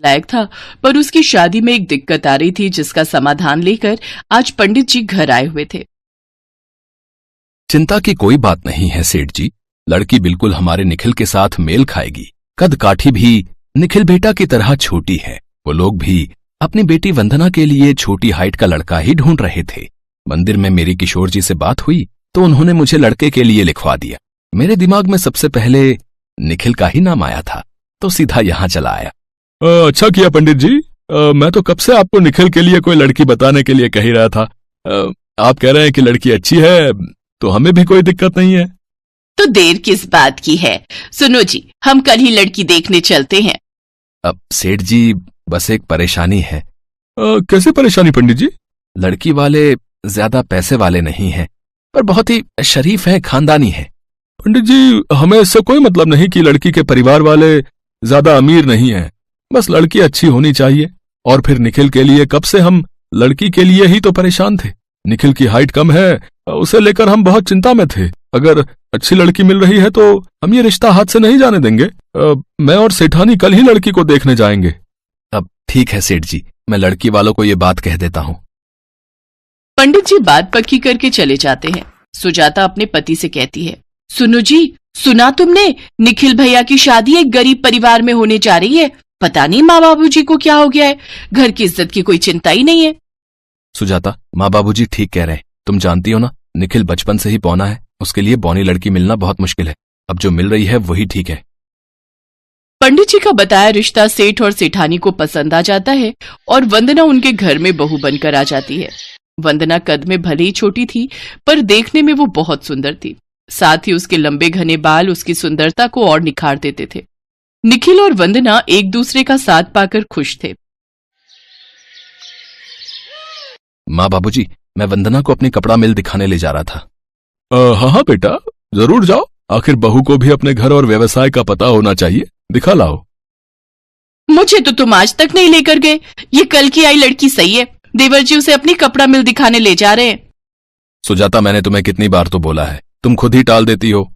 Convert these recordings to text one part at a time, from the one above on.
लायक था, पर उसकी शादी में एक दिक्कत आ रही थी जिसका समाधान लेकर आज पंडित जी घर आए हुए थे। चिंता की कोई बात नहीं है सेठ जी, लड़की बिल्कुल हमारे निखिल के साथ मेल खाएगी। कद काठी भी निखिल बेटा की तरह छोटी है। वो लोग भी अपनी बेटी वंदना के लिए छोटी हाइट का लड़का ही ढूंढ रहे थे। मंदिर में मेरी किशोर जी से बात हुई तो उन्होंने मुझे लड़के के लिए लिखवा दिया। मेरे दिमाग में सबसे पहले निखिल का ही नाम आया था तो सीधा यहाँ चला आया। अच्छा किया पंडित जी, मैं तो कब से आपको निखिल के लिए कोई लड़की बताने के लिए कह ही रहा था। आप कह रहे हैं कि लड़की अच्छी है तो हमें भी कोई दिक्कत नहीं है। तो देर किस बात की है, सुनो जी, हम कल ही लड़की देखने चलते हैं। अब सेठ जी बस एक परेशानी है। कैसे परेशानी पंडित जी? लड़की वाले ज्यादा पैसे वाले नहीं हैं, पर बहुत ही शरीफ हैं, खानदानी हैं। पंडित जी हमें इससे कोई मतलब नहीं कि लड़की के परिवार वाले ज्यादा अमीर नहीं हैं, बस लड़की अच्छी होनी चाहिए। और फिर निखिल के लिए कब से हम लड़की के लिए ही तो परेशान थे। निखिल की हाइट कम है, उसे लेकर हम बहुत चिंता में थे। अगर अच्छी लड़की मिल रही है तो हम ये रिश्ता हाथ से नहीं जाने देंगे। मैं और सेठानी कल ही लड़की को देखने जाएंगे। अब ठीक है सेठ जी, मैं लड़की वालों को ये बात कह देता हूँ। पंडित जी बात पक्की करके चले जाते हैं। सुजाता अपने पति से कहती है, सुनो जी, सुना तुमने, निखिल भैया की शादी एक गरीब परिवार में होने जा रही है। पता नहीं माँ बाबूजी को क्या हो गया है, घर की इज्जत की कोई चिंता ही नहीं है। सुजाता, माँ बाबूजी ठीक कह रहे हैं। तुम जानती हो ना, निखिल बचपन से ही पौना है, उसके लिए बौनी लड़की मिलना बहुत मुश्किल है। अब जो मिल रही है वही ठीक है। पंडित जी का बताया रिश्ता सेठ और सेठानी को पसंद आ जाता है और वंदना उनके घर में बहू बनकर आ जाती है। वंदना कद में भले ही छोटी थी, पर देखने में वो बहुत सुंदर थी। साथ ही उसके लंबे घने बाल उसकी सुंदरता को और निखार देते थे। निखिल और वंदना एक दूसरे का साथ पाकर खुश थे। माँ बाबूजी, मैं वंदना को अपनी कपड़ा मिल दिखाने ले जा रहा था। हाँ हाँ बेटा, जरूर जाओ। आखिर बहू को भी अपने घर और व्यवसाय का पता होना चाहिए, दिखा लाओ। मुझे तो तुम आज तक नहीं लेकर गए। ये कल की आई लड़की सही है, देवर जी उसे अपनी कपड़ा मिल दिखाने ले जा रहे हैं। सुजाता, मैंने तुम्हें कितनी बार तो बोला है, तुम खुद ही टाल देती हो।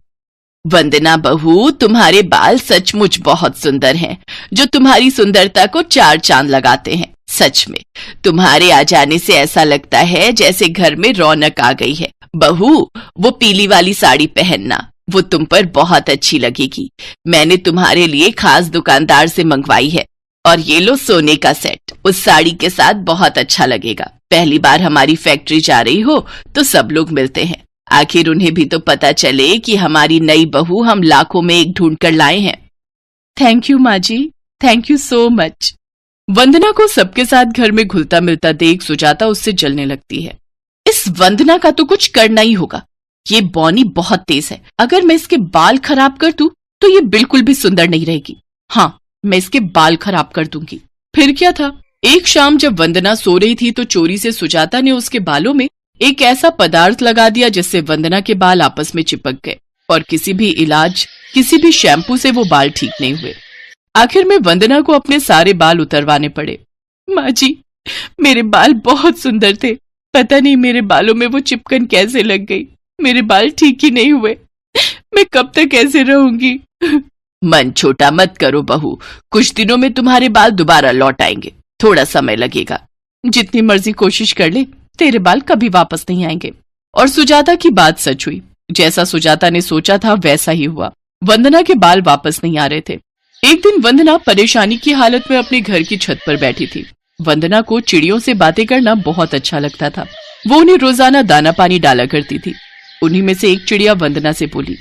वंदना बहू, तुम्हारे बाल सचमुच बहुत सुंदर हैं, जो तुम्हारी सुंदरता को चार चांद लगाते हैं। सच में तुम्हारे आ जाने से ऐसा लगता है जैसे घर में रौनक आ गई है। बहू, वो पीली वाली साड़ी पहनना, वो तुम पर बहुत अच्छी लगेगी। मैंने तुम्हारे लिए खास दुकानदार से मंगवाई है। और ये लो सोने का सेट, उस साड़ी के साथ बहुत अच्छा लगेगा। पहली बार हमारी फैक्ट्री जा रही हो तो सब लोग मिलते हैं, आखिर उन्हें भी तो पता चले कि हमारी नई बहू हम लाखों में एक ढूंढ कर लाए हैं। थैंक यू माँ जी, थैंक यू सो मच। वंदना को सबके साथ घर में घुलता मिलता देख सुजाता उससे जलने लगती है। इस वंदना का तो कुछ करना ही होगा। ये बौनी बहुत तेज है, अगर मैं इसके बाल खराब कर दूं तो ये बिल्कुल भी सुंदर नहीं रहेगी। हाँ, मैं इसके बाल खराब कर दूंगी। फिर क्या था, एक शाम जब वंदना सो रही थी तो चोरी से सुजाता ने उसके बालों में एक ऐसा पदार्थ लगा दिया जिससे वंदना के बाल आपस में चिपक गए और किसी भी इलाज, किसी भी शैम्पू से वो बाल ठीक नहीं हुए। आखिर में वंदना को अपने सारे बाल उतरवाने पड़े। माँ जी, मेरे बाल बहुत सुंदर थे, पता नहीं मेरे बालों में वो चिपकन कैसे लग गई। मेरे बाल ठीक ही नहीं हुए, मैं कब तक ऐसे रहूंगी। मन छोटा मत करो बहू, कुछ दिनों में तुम्हारे बाल दोबारा लौट आएंगे। थोड़ा समय लगेगा, जितनी मर्जी कोशिश कर ले, तेरे बाल कभी वापस नहीं आएंगे। और सुजाता की बात सच हुई। जैसा सुजाता ने सोचा था वैसा ही हुआ। वंदना के बाल वापस नहीं आ रहे थे। एक दिन वंदना परेशानी की हालत में अपने घर की छत पर बैठी थी। वंदना को चिड़ियों से बातें करना बहुत अच्छा लगता था। वो उन्हें रोजाना दाना पानी डाला करती थी। उन्हीं में से एक चिड़िया वंदना से बोली,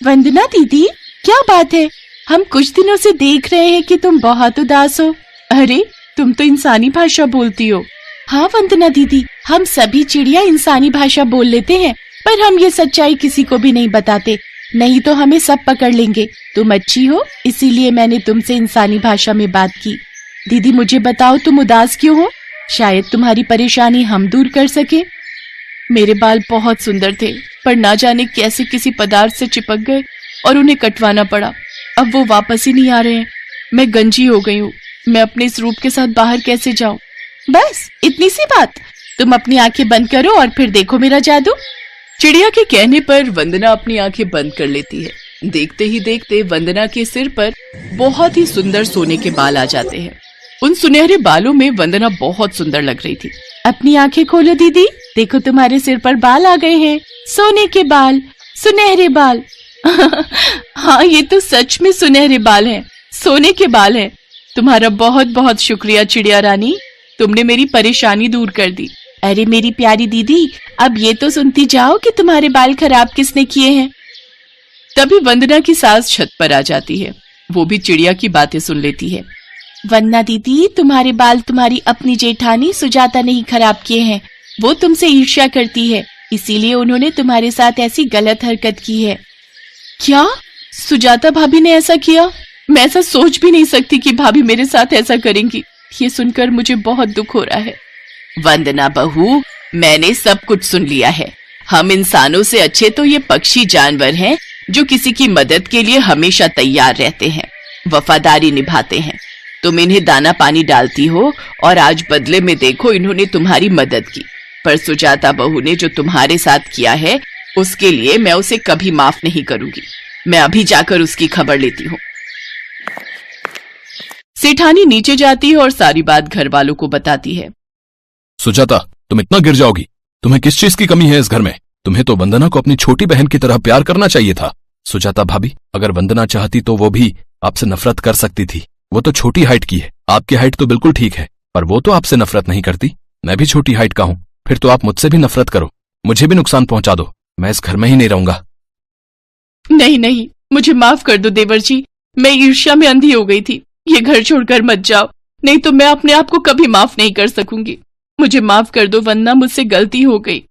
वंदना दीदी, क्या बात है? हम कुछ दिनों से देख रहे हैं कि तुम बहुत उदास हो। अरे, तुम तो इंसानी भाषा बोलती हो। हाँ वंदना दीदी, हम सभी चिड़िया इंसानी भाषा बोल लेते हैं, पर हम ये सच्चाई किसी को भी नहीं बताते, नहीं तो हमें सब पकड़ लेंगे। तुम अच्छी हो, इसीलिए मैंने तुमसे इंसानी भाषा में बात की। दीदी मुझे बताओ, तुम उदास क्यों हो? शायद तुम्हारी परेशानी हम दूर कर सके। मेरे बाल बहुत सुंदर थे, पर ना जाने कैसे किसी पदार्थ से चिपक गए और उन्हें कटवाना पड़ा। अब वो वापस ही नहीं आ रहे हैं। मैं गंजी हो गई हूँ। मैं अपने इस रूप के साथ बाहर कैसे जाऊं? बस इतनी सी बात। तुम अपनी आंखें बंद करो और फिर देखो मेरा जादू। चिड़िया के कहने पर वंदना अपनी आंखें बंद कर लेती है। देखते ही देखते वंदना के सिर पर बहुत ही सुंदर सोने के बाल आ जाते हैं। उन सुनहरे बालों में वंदना बहुत सुंदर लग रही थी। अपनी आंखें खोलो दीदी, देखो तुम्हारे सिर पर बाल आ गए हैं, सोने के बाल, सुनहरे बाल। हाँ, ये तो सच में सुनहरे बाल हैं, सोने के बाल हैं। तुम्हारा बहुत बहुत शुक्रिया चिड़िया रानी, तुमने मेरी परेशानी दूर कर दी। अरे मेरी प्यारी दीदी, अब ये तो सुनती जाओ कि तुम्हारे बाल खराब किसने किए हैं। तभी वंदना की सास छत पर आ जाती है। वो भी चिड़िया की बातें सुन लेती है। वंदना दीदी, तुम्हारे बाल तुम्हारी अपनी जेठानी सुजाता ने ही खराब किए हैं। वो तुमसे ईर्ष्या करती है, इसीलिए उन्होंने तुम्हारे साथ ऐसी गलत हरकत की है। क्या सुजाता भाभी ने ऐसा किया? मैं ऐसा सोच भी नहीं सकती कि भाभी मेरे साथ ऐसा करेंगी। ये सुनकर मुझे बहुत दुख हो रहा है। वंदना बहू, मैंने सब कुछ सुन लिया है। हम इंसानों से अच्छे तो ये पक्षी जानवर हैं जो किसी की मदद के लिए हमेशा तैयार रहते हैं, वफादारी निभाते हैं। तुम इन्हें दाना पानी डालती हो और आज बदले में देखो इन्होंने तुम्हारी मदद की। पर सुजाता बहू ने जो तुम्हारे साथ किया है उसके लिए मैं उसे कभी माफ नहीं करूंगी। मैं अभी जाकर उसकी खबर लेती हूँ। सेठानी नीचे जाती है और सारी बात घर वालों को बताती है। सुजाता, तुम इतना गिर जाओगी? तुम्हें किस चीज की कमी है इस घर में? तुम्हें तो वंदना को अपनी छोटी बहन की तरह प्यार करना चाहिए था। सुजाता भाभी, अगर वंदना चाहती तो वो भी आपसे नफरत कर सकती थी। वो तो छोटी हाइट की है, आपकी हाइट तो बिल्कुल ठीक है, पर वो तो आपसे नफरत नहीं करती। मैं भी छोटी हाइट का हूं, फिर तो आप मुझसे भी नफरत करो, मुझे भी नुकसान पहुंचा दो। मैं इस घर में ही नहीं रहूंगा। नहीं नहीं, मुझे माफ कर दो देवर जी, मैं ईर्ष्या में अंधी हो गई थी। ये घर छोड़कर मत जाओ, नहीं तो मैं अपने आप को कभी माफ नहीं कर सकूंगी। मुझे माफ कर दो वंदना, मुझसे गलती हो गई।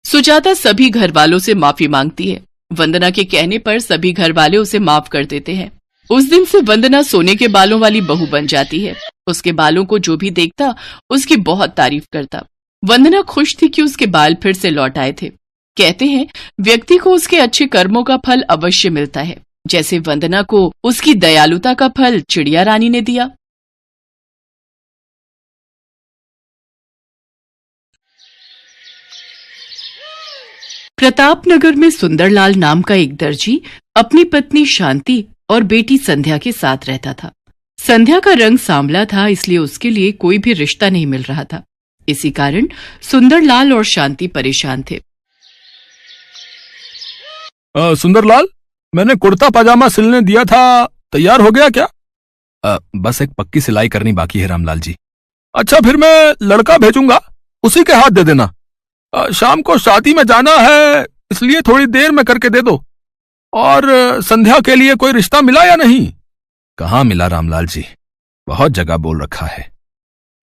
सुजाता सभी घर वालों से माफी मांगती है। वंदना के कहने पर सभी घर वाले उसे माफ कर देते हैं। उस दिन से वंदना सोने के बालों वाली बहू बन जाती है। उसके बालों को जो भी देखता उसकी बहुत तारीफ करता। वंदना खुश थी कि उसके बाल फिर से लौट आए थे। कहते हैं व्यक्ति को उसके अच्छे कर्मों का फल अवश्य मिलता है, जैसे वंदना को उसकी दयालुता का फल चिड़िया रानी ने दिया। प्रतापनगर में सुंदरलाल नाम का एक दर्जी अपनी पत्नी शांति और बेटी संध्या के साथ रहता था। संध्या का रंग सांवला था, इसलिए उसके लिए कोई भी रिश्ता नहीं मिल रहा था। इसी कारण सुंदरलाल और शांति परेशान थे। सुंदरलाल, मैंने कुर्ता पजामा सिलने दिया था, तैयार हो गया क्या? बस एक पक्की सिलाई करनी बाकी है रामलाल जी। अच्छा, फिर मैं लड़का भेजूंगा, उसी के हाथ दे देना। शाम को शादी में जाना है, इसलिए थोड़ी देर में करके दे दो। और संध्या के लिए कोई रिश्ता मिला या नहीं? कहाँ मिला रामलाल जी, बहुत जगह बोल रखा है,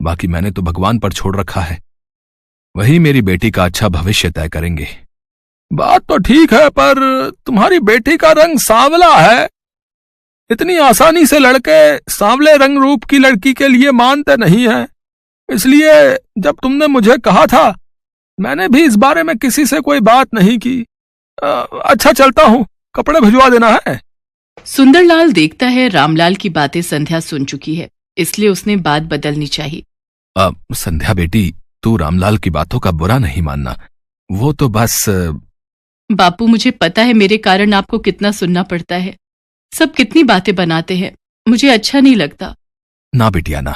बाकी मैंने तो भगवान पर छोड़ रखा है। वही मेरी बेटी का अच्छा भविष्य तय करेंगे। बात तो ठीक है, पर तुम्हारी बेटी का रंग सांवला है। इतनी आसानी से लड़के सांवले रंग रूप की लड़की के लिए मानते नहीं हैं। इसलिए जब तुमने मुझे कहा था, मैंने भी इस बारे में किसी से कोई बात नहीं की। अच्छा, चलता हूं, कपड़े भिजवा देना है। सुंदरलाल देखता है रामलाल की बातें संध्या सुन चुकी है, इसलिए उसने बात बदलनी चाहिए। संध्या बेटी, तू रामलाल की बातों का बुरा नहीं मानना, वो तो बस। बापू, मुझे पता है मेरे कारण आपको कितना सुनना पड़ता है। सब कितनी बातें बनाते हैं, मुझे अच्छा नहीं लगता। ना बिटिया ना,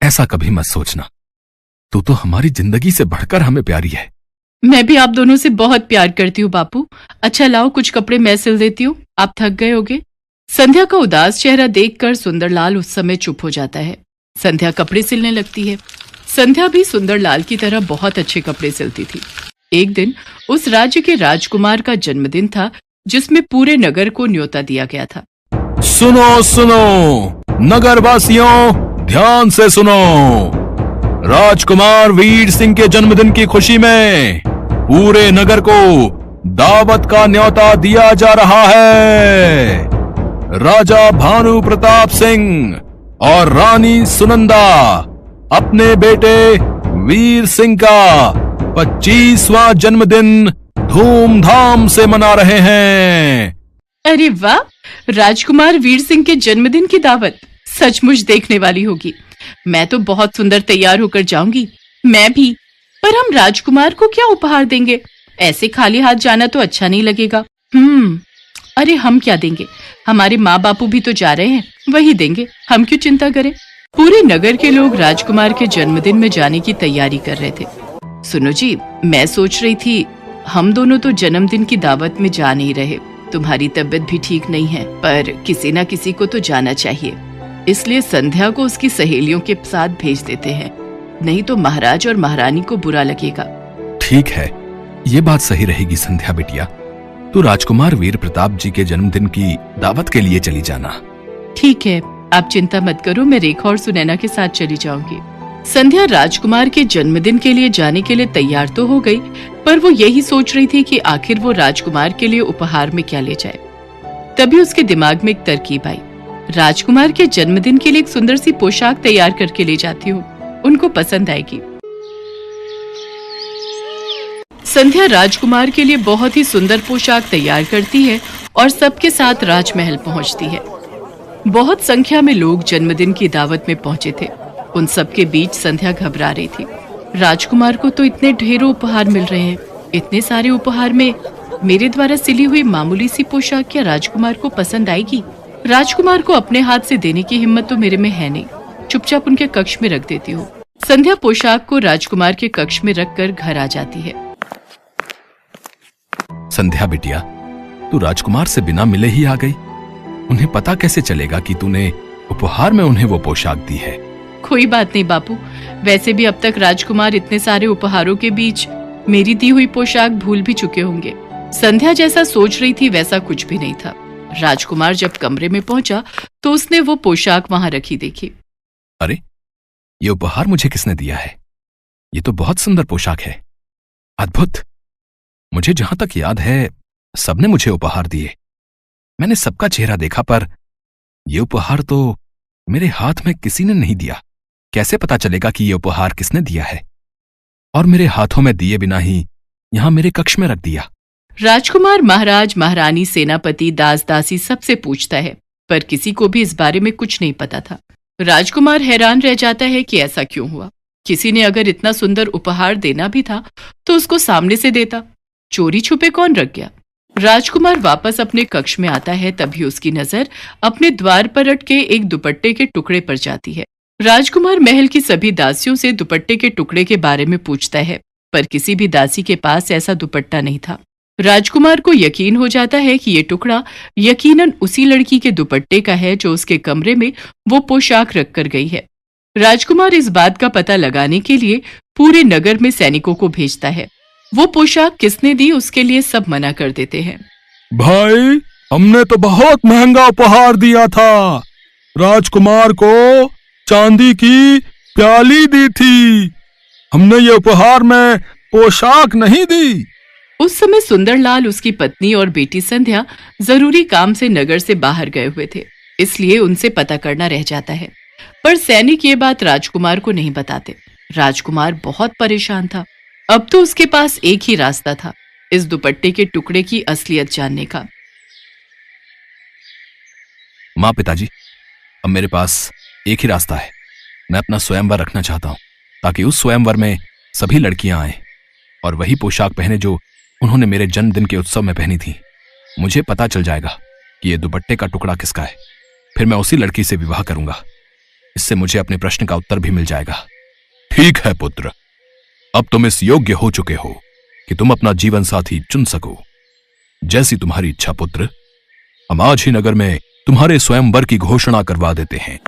ऐसा कभी मत सोचना। तू तो हमारी जिंदगी से बढ़कर हमें प्यारी है। मैं भी आप दोनों से बहुत प्यार करती हूँ बापू। अच्छा लाओ, कुछ कपड़े मैं सिल देती हूँ, आप थक गए होगे। संध्या का उदास चेहरा देखकर सुंदरलाल उस समय चुप हो जाता है। संध्या कपड़े सिलने लगती है। संध्या भी सुंदरलाल की तरह बहुत अच्छे कपड़े सिलती थी। एक दिन उस राज्य के राजकुमार का जन्मदिन था, जिसमें पूरे नगर को न्योता दिया गया था। सुनो सुनो नगर वासियों, ध्यान से सुनो। राजकुमार वीर सिंह के जन्मदिन की खुशी में पूरे नगर को दावत का न्योता दिया जा रहा है। राजा भानु प्रताप सिंह और रानी सुनंदा अपने बेटे वीर सिंह का 25वां जन्मदिन धूमधाम से मना रहे हैं। अरे वाह, राजकुमार वीर सिंह के जन्मदिन की दावत सचमुच देखने वाली होगी। मैं तो बहुत सुंदर तैयार होकर जाऊंगी। मैं भी। पर हम राजकुमार को क्या उपहार देंगे? ऐसे खाली हाथ जाना तो अच्छा नहीं लगेगा। अरे हम क्या देंगे, हमारे माँ बापू भी तो जा रहे हैं, वही देंगे, हम क्यों चिंता करें। पूरे नगर के लोग राजकुमार के जन्मदिन में जाने की तैयारी कर रहे थे। सुनो जी, मैं सोच रही थी हम दोनों तो जन्मदिन की दावत में जा नहीं रहे, तुम्हारी तबीयत भी ठीक नहीं है, पर किसी ना किसी को तो जाना चाहिए, इसलिए संध्या को उसकी सहेलियों के साथ भेज देते हैं, नहीं तो महाराज और महारानी को बुरा लगेगा। ठीक है, ये बात सही रहेगी संध्या बिटिया, तू राजकुमार वीर प्रताप जी के जन्मदिन की दावत के लिए चली जाना। ठीक है, आप चिंता मत करो, मैं रेखा और सुनैना के साथ चली जाऊंगी। संध्या राजकुमार के जन्मदिन के लिए जाने के लिए तैयार तो हो गई, पर वो यही सोच रही थी कि आखिर वो राजकुमार के लिए उपहार में क्या ले जाए। तभी उसके दिमाग में एक तरकीब आई, राजकुमार के जन्मदिन के लिए एक सुंदर सी पोशाक तैयार करके ले जाती हूँ, उनको पसंद आएगी। संध्या राजकुमार के लिए बहुत ही सुंदर पोशाक तैयार करती है और सबके साथ राजमहल पहुंचती है। बहुत संख्या में लोग जन्मदिन की दावत में पहुंचे थे। उन सबके बीच संध्या घबरा रही थी। राजकुमार को तो इतने ढेरों उपहार मिल रहे हैं, इतने सारे उपहार में मेरे द्वारा सिली हुई मामूली सी पोशाक क्या राजकुमार को पसंद आएगी? राजकुमार को अपने हाथ से देने की हिम्मत तो मेरे में है नहीं, चुपचाप उनके कक्ष में रख देती हूँ। संध्या पोशाक को राजकुमार के कक्ष में रखकर घर आ जाती है। संध्या बिटिया, तू राजकुमार से बिना मिले ही आ गई, उन्हें पता कैसे चलेगा कि तूने उपहार में उन्हें वो पोशाक दी है? कोई बात नहीं बापू, वैसे भी अब तक राजकुमार इतने सारे उपहारों के बीच मेरी दी हुई पोशाक भूल भी चुके होंगे। संध्या जैसा सोच रही थी वैसा कुछ भी नहीं था। राजकुमार जब कमरे में पहुंचा तो उसने वो पोशाक वहां रखी देखी। अरे, ये उपहार मुझे किसने दिया है? ये तो बहुत सुंदर पोशाक है, अद्भुत। मुझे जहां तक याद है सबने मुझे उपहार दिए, मैंने सबका चेहरा देखा, पर यह उपहार तो मेरे हाथ में किसी ने नहीं दिया। कैसे पता चलेगा कि यह उपहार किसने दिया है? और मेरे हाथों में दिए बिना ही यहां मेरे कक्ष में रख दिया। राजकुमार महाराज, महारानी, सेनापति, दास दासी सबसे पूछता है, पर किसी को भी इस बारे में कुछ नहीं पता था। राजकुमार हैरान रह जाता है कि ऐसा क्यों हुआ। किसी ने अगर इतना सुंदर उपहार देना भी था तो उसको सामने से देता, चोरी छुपे कौन रख गया? राजकुमार वापस अपने कक्ष में आता है, तभी उसकी नजर अपने द्वार पर अटके एक दुपट्टे के टुकड़े पर जाती है। राजकुमार महल की सभी दासियों से दुपट्टे के टुकड़े के बारे में पूछता है, पर किसी भी दासी के पास ऐसा दुपट्टा नहीं था। राजकुमार को यकीन हो जाता है कि ये टुकड़ा यकीनन उसी लड़की के दुपट्टे का है जो उसके कमरे में वो पोशाक रख कर गई है। राजकुमार इस बात का पता लगाने के लिए पूरे नगर में सैनिकों को भेजता है। वो पोशाक किसने दी उसके लिए सब मना कर देते हैं। भाई, हमने तो बहुत महंगा उपहार दिया था, राजकुमार को चांदी की प्याली दी थी, हमने ये उपहार में पोशाक नहीं दी। उस समय सुंदरलाल, उसकी पत्नी और बेटी संध्या जरूरी काम से नगर से बाहर गए हुए थे, इसलिए उनसे पता करना रह जाता है। पर सैनिक ये बात राजकुमार को नहीं बताते। राजकुमार बहुत परेशान था। अब तो उसके पास एक ही रास्ता था, इस दुपट्टे के टुकड़े की असलियत जानने का। माँ, पिताजी, अब मेरे पास एक ही रास्ता है। मैं अपना स्वयंवर रखना चाहता हूं, ताकि उस स्वयंवर में सभी लड़कियां आएं और वही पोशाक पहने जो उन्होंने मेरे जन्मदिन के उत्सव में पहनी थी। मुझे पता चल जाएगा कि यह दुपट्टे का टुकड़ा किसका है, फिर मैं उसी लड़की से विवाह करूंगा। इससे मुझे अपने प्रश्न का उत्तर भी मिल जाएगा। ठीक है पुत्र, अब तुम इस योग्य हो चुके हो कि तुम अपना जीवन साथी चुन सको। जैसी तुम्हारी इच्छा पुत्र, हम आज ही नगर में तुम्हारे स्वयंवर की घोषणा करवा देते हैं।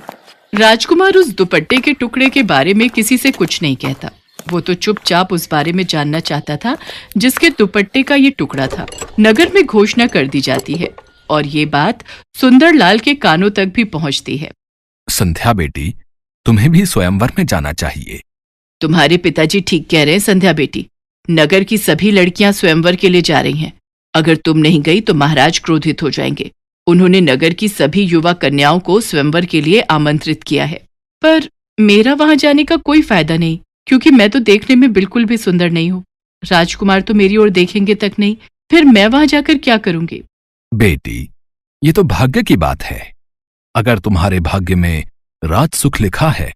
राजकुमार उस दुपट्टे के टुकड़े के बारे में किसी से कुछ नहीं कहता। वो तो चुपचाप उस बारे में जानना चाहता था जिसके दुपट्टे का ये टुकड़ा था। नगर में घोषणा कर दी जाती है और ये बात सुंदरलाल के कानों तक भी पहुंचती है। संध्या बेटी, तुम्हें भी स्वयंवर में जाना चाहिए। तुम्हारे पिताजी ठीक कह रहे हैं संध्या बेटी, नगर की सभी लड़कियां स्वयंवर के लिए जा रही हैं। अगर तुम नहीं गई तो महाराज क्रोधित हो जाएंगे। उन्होंने नगर की सभी युवा कन्याओं को स्वयंवर के लिए आमंत्रित किया है, पर मेरा वहां जाने का कोई फायदा नहीं, क्योंकि मैं तो देखने में बिल्कुल भी सुंदर नहीं हूँ। राजकुमार तो मेरी ओर देखेंगे तक नहीं, फिर मैं वहां जाकर क्या करूंगी? बेटी, ये तो भाग्य की बात है। अगर तुम्हारे भाग्य में राज सुख लिखा है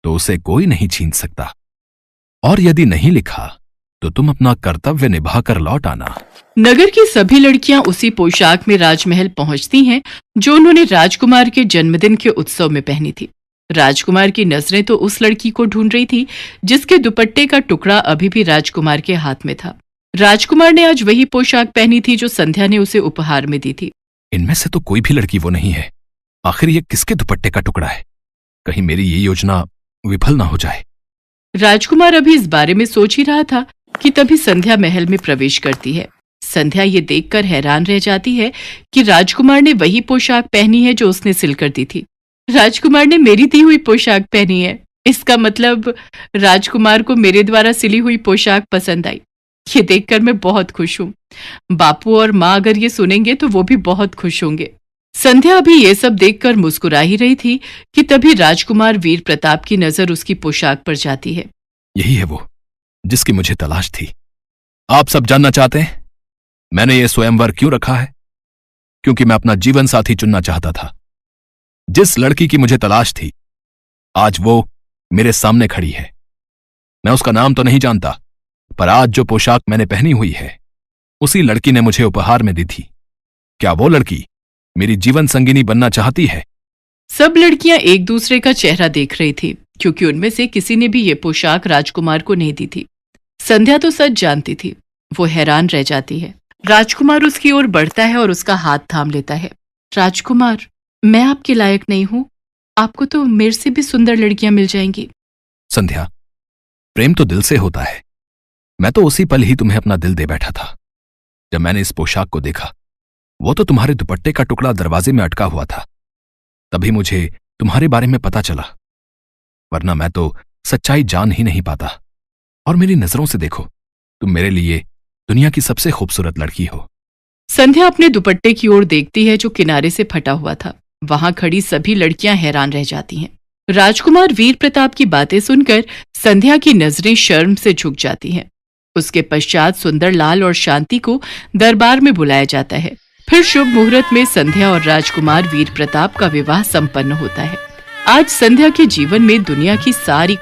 तो उसे कोई नहीं छीन सकता, और यदि नहीं लिखा तो तुम अपना कर्तव्य निभाकर लौट आना। नगर की सभी लड़कियां उसी पोशाक में राजमहल पहुंचती हैं जो उन्होंने राजकुमार के जन्मदिन के उत्सव में पहनी थी। राजकुमार की नजरें तो उस लड़की को ढूंढ रही थी जिसके दुपट्टे का टुकड़ा अभी भी राजकुमार के हाथ में था। राजकुमार ने आज वही पोशाक पहनी थी जो संध्या ने उसे उपहार में दी थी। इनमें से तो कोई भी लड़की वो नहीं है। आखिर ये किसके दुपट्टे का टुकड़ा है? कहीं मेरी ये योजना विफल ना हो जाए। राजकुमार अभी इस बारे में सोच ही रहा था कि तभी संध्या महल में प्रवेश करती है। संध्या ये देखकर हैरान रह जाती है कि राजकुमार ने वही पोशाक पहनी है जो उसने सिलकर दी थी। राजकुमार ने मेरी दी हुई पोशाक पहनी है, इसका मतलब राजकुमार को मेरे द्वारा सिली हुई पोशाक पसंद आई। ये देखकर मैं बहुत खुश हूँ। बापू और माँ अगर ये सुनेंगे तो वो भी बहुत खुश होंगे। संध्या अभी ये सब देखकर मुस्कुरा ही रही थी कि तभी राजकुमार वीर प्रताप की नजर उसकी पोशाक पर जाती है। यही है वो जिसकी मुझे तलाश थी। आप सब जानना चाहते हैं मैंने ये स्वयंवर क्यों रखा है? क्योंकि मैं अपना जीवन साथी चुनना चाहता था। जिस लड़की की मुझे तलाश थी आज वो मेरे सामने खड़ी है। मैं उसका नाम तो नहीं जानता, पर आज जो पोशाक मैंने पहनी हुई है उसी लड़की ने मुझे उपहार में दी थी। क्या वो लड़की मेरी जीवन संगिनी बनना चाहती है? सब लड़कियां एक दूसरे का चेहरा देख रही थी क्योंकि उनमें से किसी ने भी ये पोशाक राजकुमार को नहीं दी थी। संध्या तो सच जानती थी। वो हैरान रह जाती है। राजकुमार उसकी ओर बढ़ता है और उसका हाथ थाम लेता है। राजकुमार, मैं आपके लायक नहीं हूं। आपको तो मेरे से भी सुंदर लड़कियां मिल जाएंगी। संध्या, प्रेम तो दिल से होता है। मैं तो उसी पल ही तुम्हें अपना दिल दे बैठा था। जब मैंने इस पोशाक को देखा, वो तो तुम्हारे दुपट्टे का टुकड़ा दरवाजे में अटका हुआ था, तभी मुझे तुम्हारे बारे में पता चला, वरना मैं तो सच्चाई जान ही नहीं पाता। और मेरी नजरों से देखो, तुम मेरे लिए दुनिया की सबसे खूबसूरत लड़की हो। संध्या अपने दुपट्टे की ओर देखती है जो किनारे से फटा हुआ था। वहां खड़ी सभी लड़कियां हैरान रह जाती हैं। राजकुमार वीर प्रताप की बातें सुनकर संध्या की नजरें शर्म से झुक जाती हैं। उसके पश्चात सुंदरलाल और शांति को दरबार में बुलाया जाता है। फिर शुभ मुहूर्त में संध्या और राजकुमार वीर प्रताप का विवाह संपन्न होता है। आज संध्या के जीवन में दुनिया की सारी